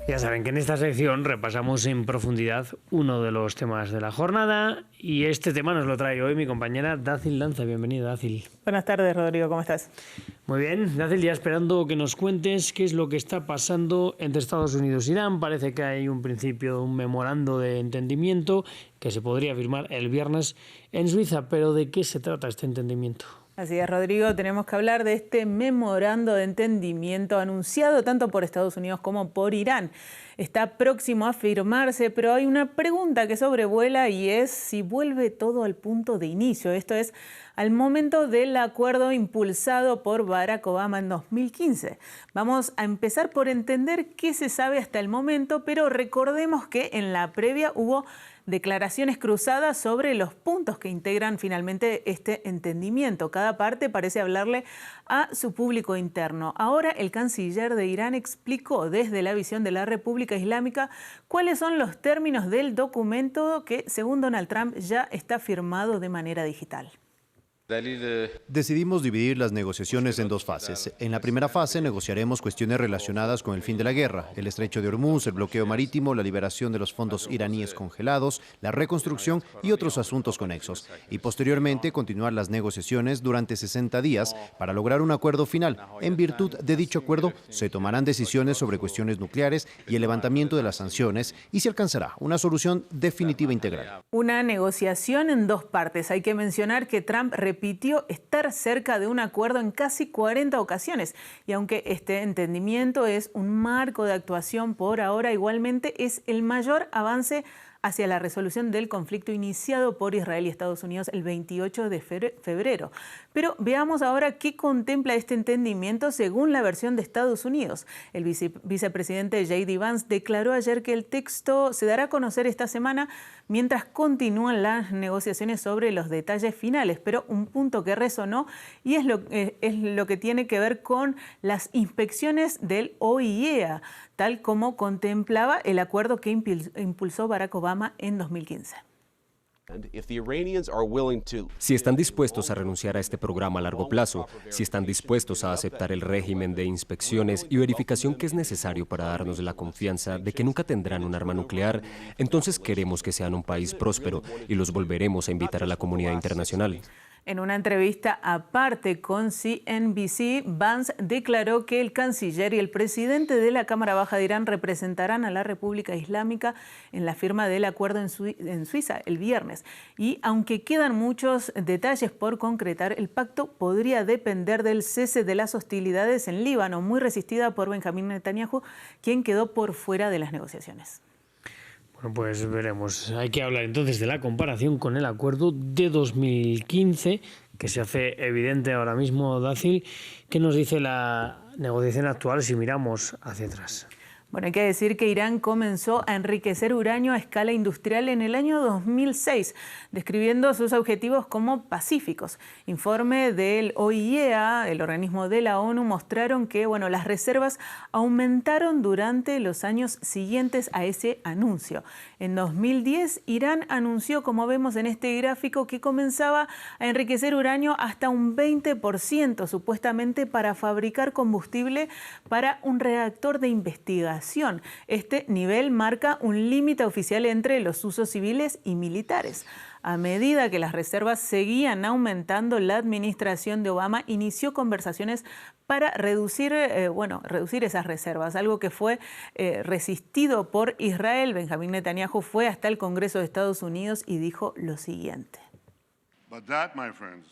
Ya saben que en esta sección repasamos en profundidad uno de los temas de la jornada y este tema nos lo trae hoy mi compañera Dácil Lanza. Bienvenida, Dácil. Buenas tardes, Rodrigo. ¿Cómo estás? Muy bien. Dácil, ya esperando que nos cuentes qué es lo que está pasando entre Estados Unidos e Irán. Parece que hay un principio, un memorando de entendimiento que se podría firmar el viernes en Suiza. Pero ¿de qué se trata este entendimiento? Así es, Rodrigo, tenemos que hablar de este memorando de entendimiento anunciado tanto por Estados Unidos como por Irán. Está próximo a firmarse, pero hay una pregunta que sobrevuela y es si vuelve todo al punto de inicio. Esto es, al momento del acuerdo impulsado por Barack Obama en 2015. Vamos a empezar por entender qué se sabe hasta el momento, pero recordemos que en la previa hubo declaraciones cruzadas sobre los puntos que integran finalmente este entendimiento. Cada parte parece hablarle a su público interno. Ahora el canciller de Irán explicó desde la visión de la República Islámica cuáles son los términos del documento que, según Donald Trump, ya está firmado de manera digital. Decidimos dividir las negociaciones en dos fases. En la primera fase negociaremos cuestiones relacionadas con el fin de la guerra, el estrecho de Hormuz, el bloqueo marítimo, la liberación de los fondos iraníes congelados, la reconstrucción y otros asuntos conexos. Y posteriormente continuar las negociaciones durante 60 días para lograr un acuerdo final. En virtud de dicho acuerdo se tomarán decisiones sobre cuestiones nucleares y el levantamiento de las sanciones y se alcanzará una solución definitiva integral. Una negociación en dos partes. Hay que mencionar que Trump repitió estar cerca de un acuerdo en casi 40 ocasiones. Y aunque este entendimiento es un marco de actuación por ahora, igualmente es el mayor avance hacia la resolución del conflicto iniciado por Israel y Estados Unidos el 28 de febrero. Pero veamos ahora qué contempla este entendimiento según la versión de Estados Unidos. El vicepresidente J.D. Vance declaró ayer que el texto se dará a conocer esta semana mientras continúan las negociaciones sobre los detalles finales. Pero un punto que resonó y es lo que tiene que ver con las inspecciones del OIEA, tal como contemplaba el acuerdo que impulsó Barack Obama en 2015. Si están dispuestos a renunciar a este programa a largo plazo, si están dispuestos a aceptar el régimen de inspecciones y verificación que es necesario para darnos la confianza de que nunca tendrán un arma nuclear, entonces queremos que sean un país próspero y los volveremos a invitar a la comunidad internacional. En una entrevista aparte con CNBC, Vance declaró que el canciller y el presidente de la Cámara Baja de Irán representarán a la República Islámica en la firma del acuerdo en Suiza el viernes. Y aunque quedan muchos detalles por concretar, el pacto podría depender del cese de las hostilidades en Líbano, muy resistida por Benjamín Netanyahu, quien quedó por fuera de las negociaciones. Bueno, pues veremos. Hay que hablar entonces de la comparación con el acuerdo de 2015, que se hace evidente ahora mismo, Dácil. ¿Qué nos dice la negociación actual si miramos hacia atrás? Bueno, hay que decir que Irán comenzó a enriquecer uranio a escala industrial en el año 2006, describiendo sus objetivos como pacíficos. Informe del OIEA, el organismo de la ONU, mostraron que las reservas aumentaron durante los años siguientes a ese anuncio. En 2010, Irán anunció, como vemos en este gráfico, que comenzaba a enriquecer uranio hasta un 20%, supuestamente para fabricar combustible para un reactor de investigación. Este nivel marca un límite oficial entre los usos civiles y militares. A medida que las reservas seguían aumentando, la administración de Obama inició conversaciones para reducir esas reservas, algo que fue resistido por Israel. Benjamín Netanyahu fue hasta el Congreso de Estados Unidos y dijo lo siguiente.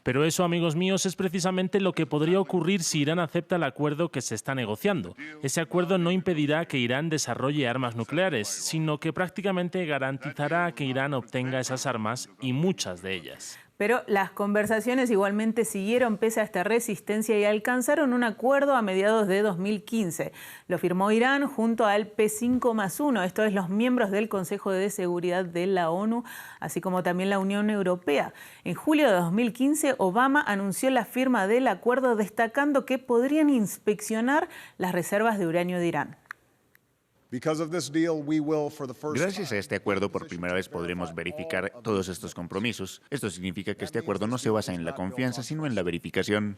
Pero eso, amigos míos, es precisamente lo que podría ocurrir si Irán acepta el acuerdo que se está negociando. Ese acuerdo no impedirá que Irán desarrolle armas nucleares, sino que prácticamente garantizará que Irán obtenga esas armas y muchas de ellas. Pero las conversaciones igualmente siguieron pese a esta resistencia y alcanzaron un acuerdo a mediados de 2015. Lo firmó Irán junto al P5+1, esto es los miembros del Consejo de Seguridad de la ONU, así como también la Unión Europea. En julio de 2015, Obama anunció la firma del acuerdo destacando que podrían inspeccionar las reservas de uranio de Irán. Gracias a este acuerdo, por primera vez podremos verificar todos estos compromisos. Esto significa que este acuerdo no se basa en la confianza, sino en la verificación.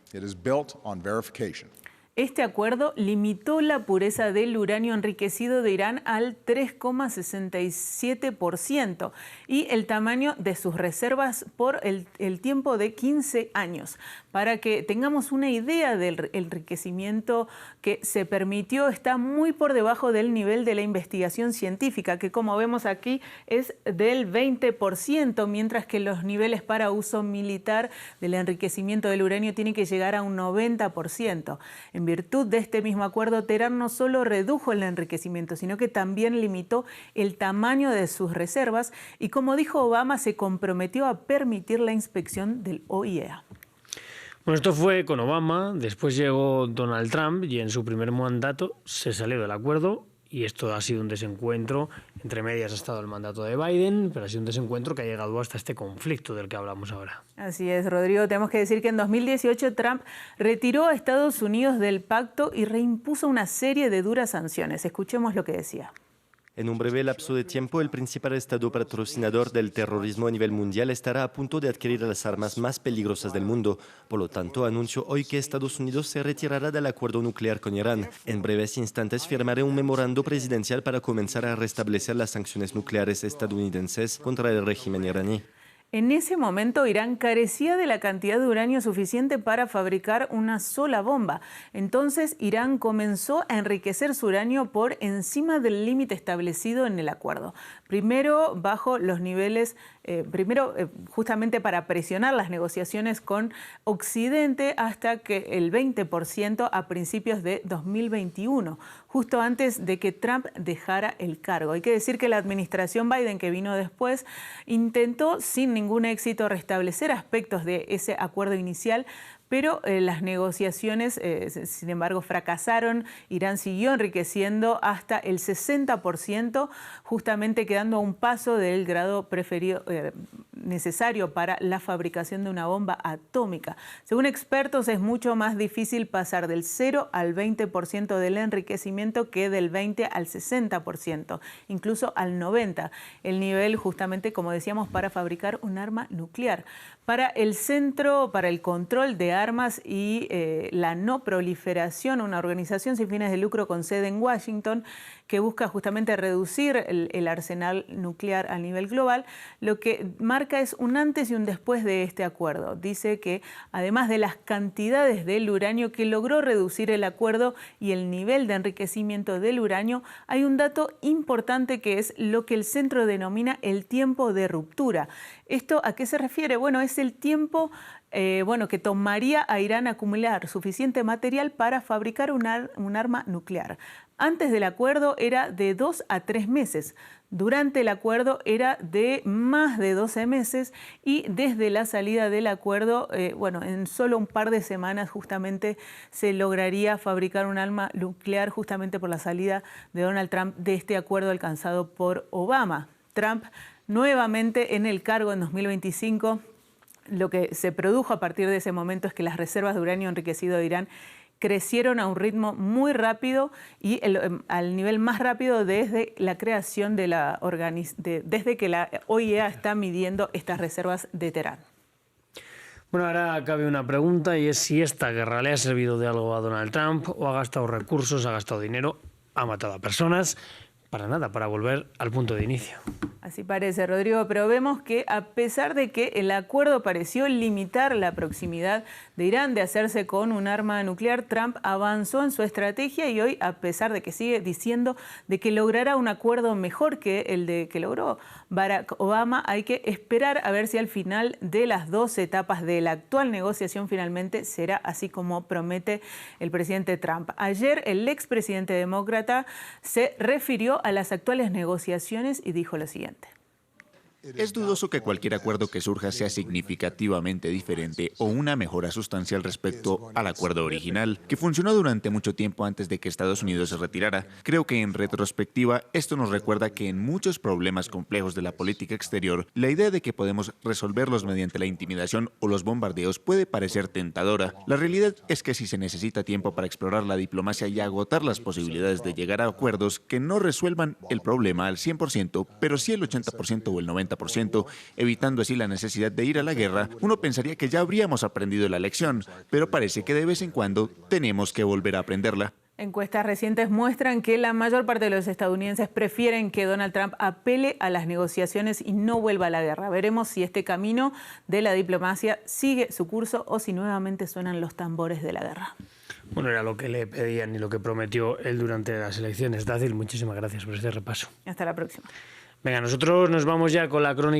Este acuerdo limitó la pureza del uranio enriquecido de Irán al 3,67% y el tamaño de sus reservas por el tiempo de 15 años. Para que tengamos una idea del enriquecimiento que se permitió, está muy por debajo del nivel de la investigación científica, que como vemos aquí es del 20%, mientras que los niveles para uso militar del enriquecimiento del uranio tienen que llegar a un 90%. En virtud de este mismo acuerdo, Teherán no solo redujo el enriquecimiento, sino que también limitó el tamaño de sus reservas y, como dijo Obama, se comprometió a permitir la inspección del OIEA. Bueno, esto fue con Obama, después llegó Donald Trump y en su primer mandato se salió del acuerdo y esto ha sido un desencuentro. Entre medias ha estado el mandato de Biden, pero ha sido un desencuentro que ha llegado hasta este conflicto del que hablamos ahora. Así es, Rodrigo. Tenemos que decir que en 2018 Trump retiró a Estados Unidos del pacto y reimpuso una serie de duras sanciones. Escuchemos lo que decía. En un breve lapso de tiempo, el principal estado patrocinador del terrorismo a nivel mundial estará a punto de adquirir las armas más peligrosas del mundo. Por lo tanto, anuncio hoy que Estados Unidos se retirará del acuerdo nuclear con Irán. En breves instantes firmaré un memorando presidencial para comenzar a restablecer las sanciones nucleares estadounidenses contra el régimen iraní. En ese momento, Irán carecía de la cantidad de uranio suficiente para fabricar una sola bomba. Entonces, Irán comenzó a enriquecer su uranio por encima del límite establecido en el acuerdo. Primero, bajo los niveles, justamente para presionar las negociaciones con Occidente, hasta que el 20% a principios de 2021, justo antes de que Trump dejara el cargo. Hay que decir que la administración Biden, que vino después, intentó sin ningún éxito restablecer aspectos de ese acuerdo inicial, pero las negociaciones, sin embargo, fracasaron. Irán siguió enriqueciendo hasta el 60%, justamente quedando a un paso del grado preferido, necesario para la fabricación de una bomba atómica. Según expertos, es mucho más difícil pasar del 0 al 20% del enriquecimiento que del 20 al 60%, incluso al 90%. El nivel, justamente, como decíamos, para fabricar un arma nuclear. Para el Centro para el Control de Armas y la No Proliferación, una organización sin fines de lucro con sede en Washington, que busca justamente reducir el arsenal nuclear a nivel global, lo que marca es un antes y un después de este acuerdo. Dice que además de las cantidades del uranio que logró reducir el acuerdo y el nivel de enriquecimiento del uranio, hay un dato importante que es lo que el centro denomina el tiempo de ruptura. ¿Esto a qué se refiere? Bueno, es el tiempo que tomaría a Irán acumular suficiente material para fabricar un arma nuclear. Antes del acuerdo era de 2 a 3 meses. Durante el acuerdo era de más de 12 meses y desde la salida del acuerdo, en solo un par de semanas justamente se lograría fabricar un arma nuclear, justamente por la salida de Donald Trump de este acuerdo alcanzado por Obama. Trump nuevamente en el cargo en 2025. Lo que se produjo a partir de ese momento es que las reservas de uranio enriquecido de Irán crecieron a un ritmo muy rápido y al nivel más rápido desde la creación de desde que la OIEA está midiendo estas reservas de Teherán. Bueno, ahora cabe una pregunta y es si esta guerra le ha servido de algo a Donald Trump o ha gastado recursos, ha gastado dinero, ha matado a personas. Para nada, para volver al punto de inicio. Así parece, Rodrigo, pero vemos que a pesar de que el acuerdo pareció limitar la proximidad de Irán de hacerse con un arma nuclear, Trump avanzó en su estrategia y hoy, a pesar de que sigue diciendo de que logrará un acuerdo mejor que el que logró Barack Obama, hay que esperar a ver si al final de las 2 etapas de la actual negociación finalmente será así como promete el presidente Trump. Ayer el expresidente demócrata se refirió a las actuales negociaciones y dijo lo siguiente. Es dudoso que cualquier acuerdo que surja sea significativamente diferente o una mejora sustancial respecto al acuerdo original, que funcionó durante mucho tiempo antes de que Estados Unidos se retirara. Creo que en retrospectiva esto nos recuerda que en muchos problemas complejos de la política exterior, la idea de que podemos resolverlos mediante la intimidación o los bombardeos puede parecer tentadora. La realidad es que si se necesita tiempo para explorar la diplomacia y agotar las posibilidades de llegar a acuerdos que no resuelvan el problema al 100%, pero sí el 80% o el 90%, 50%, evitando así la necesidad de ir a la guerra, uno pensaría que ya habríamos aprendido la lección, pero parece que de vez en cuando tenemos que volver a aprenderla. Encuestas recientes muestran que la mayor parte de los estadounidenses prefieren que Donald Trump apele a las negociaciones y no vuelva a la guerra. Veremos si este camino de la diplomacia sigue su curso o si nuevamente suenan los tambores de la guerra. Bueno, era lo que le pedían y lo que prometió él durante las elecciones. Dacil, muchísimas gracias por este repaso. Hasta la próxima. Venga, nosotros nos vamos ya con la crónica